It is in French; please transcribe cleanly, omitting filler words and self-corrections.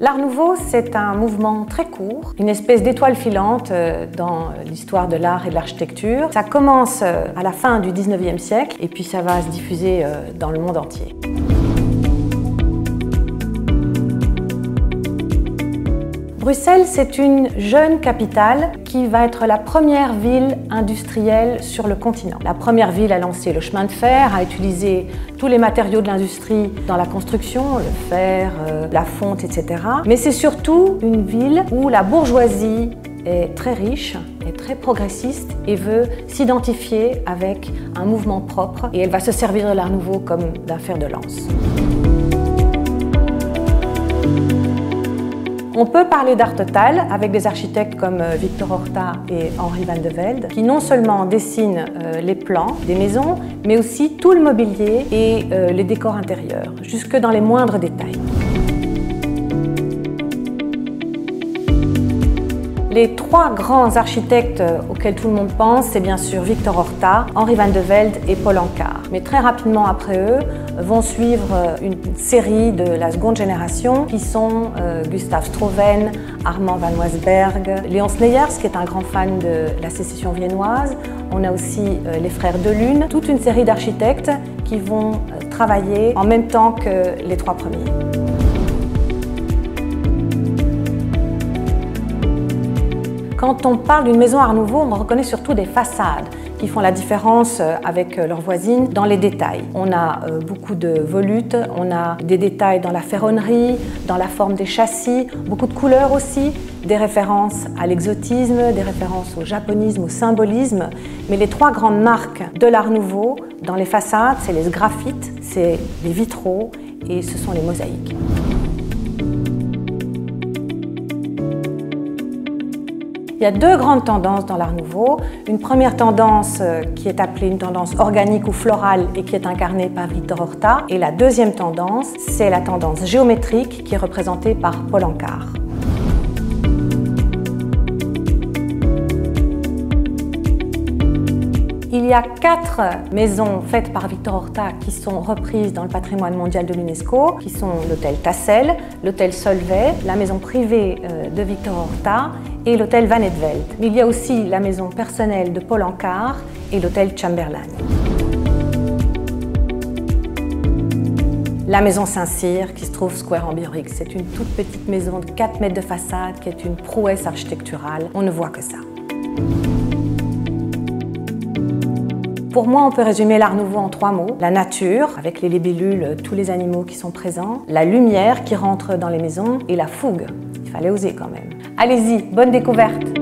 L'Art Nouveau, c'est un mouvement très court, une espèce d'étoile filante dans l'histoire de l'art et de l'architecture. Ça commence à la fin du 19e siècle et puis ça va se diffuser dans le monde entier. Bruxelles, c'est une jeune capitale qui va être la première ville industrielle sur le continent. La première ville à lancer le chemin de fer, à utiliser tous les matériaux de l'industrie dans la construction, le fer, la fonte, etc. Mais c'est surtout une ville où la bourgeoisie est très riche, est très progressiste et veut s'identifier avec un mouvement propre. Et elle va se servir de l'Art Nouveau comme d'un fer de lance. On peut parler d'art total avec des architectes comme Victor Horta et Henri Van de Velde qui non seulement dessinent les plans des maisons, mais aussi tout le mobilier et les décors intérieurs, jusque dans les moindres détails. Les trois grands architectes auxquels tout le monde pense, c'est bien sûr Victor Horta, Henri Van de Velde et Paul Anka. Mais très rapidement après eux, vont suivre une série de la seconde génération qui sont Gustav Stroven, Armand van Waesberg, Léon Sneyers qui est un grand fan de la sécession viennoise. On a aussi les frères Delune, toute une série d'architectes qui vont travailler en même temps que les trois premiers. Quand on parle d'une maison Art Nouveau, on reconnaît surtout des façades qui font la différence avec leurs voisines dans les détails. On a beaucoup de volutes, on a des détails dans la ferronnerie, dans la forme des châssis, beaucoup de couleurs aussi, des références à l'exotisme, des références au japonisme, au symbolisme. Mais les trois grandes marques de l'Art Nouveau dans les façades, c'est les sgraffites, c'est les vitraux et ce sont les mosaïques. Il y a deux grandes tendances dans l'Art Nouveau. Une première tendance qui est appelée une tendance organique ou florale et qui est incarnée par Victor Horta. Et la deuxième tendance, c'est la tendance géométrique qui est représentée par Paul Anka. Il y a 4 maisons faites par Victor Horta qui sont reprises dans le patrimoine mondial de l'UNESCO, qui sont l'hôtel Tassel, l'hôtel Solvay, la maison privée de Victor Horta et l'hôtel Van het Veld. Mais il y a aussi la maison personnelle de Paul Anka et l'hôtel Chamberlain. La maison Saint-Cyr qui se trouve square Ambiorix, c'est une toute petite maison de 4 mètres de façade qui est une prouesse architecturale. On ne voit que ça. Pour moi, on peut résumer l'Art Nouveau en 3 mots. La nature, avec les libellules, tous les animaux qui sont présents. La lumière qui rentre dans les maisons et la fougue. Il fallait oser quand même. Allez-y, bonne découverte!